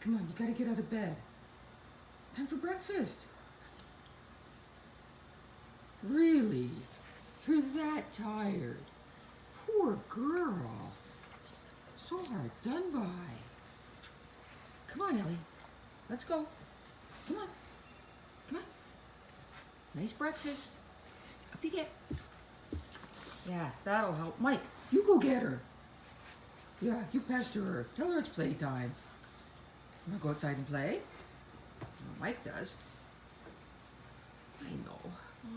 come on, you gotta get out of bed. It's time for breakfast. Really? You're that tired? Poor girl. So hard done by. Come on, Ellie. Let's go. Come on. Come on. Nice breakfast. Up you get. Yeah, that'll help. Mike, you go get her. Yeah, you pester her. Tell her it's playtime. You want to go outside and play? Well, Mike does. I know.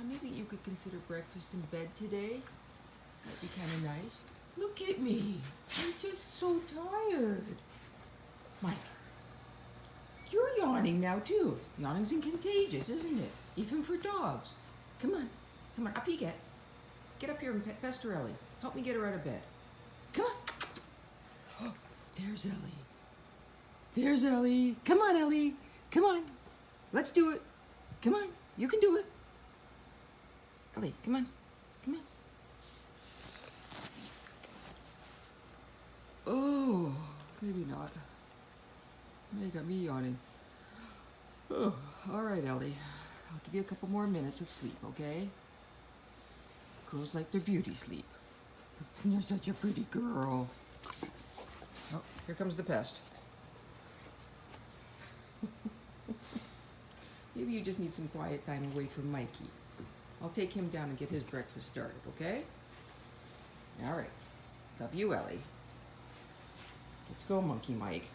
Maybe you could consider breakfast in bed today. Might be kind of nice. Look at me. I'm just so tired. Mike, you're yawning now too. Yawning's Contagious, isn't it? Even for dogs. Come on. Come on, up you get. Get up here and pester Ellie. Help me get her out of bed. Come on. Oh, there's Ellie. There's Ellie. Come on, Ellie. Come on. Let's do it. Come on. You can do it. Ellie, come on. Come on. Oh, maybe not. You got me yawning. Oh, all right, Ellie. I'll give you a couple more minutes of sleep, okay? Girls like their beauty sleep. You're such a pretty girl. Oh, here comes the pest. Maybe you just need some quiet time away from Mikey. I'll take him down and get his breakfast started, okay? All right. Love you, Ellie. Let's go, Monkey Mike.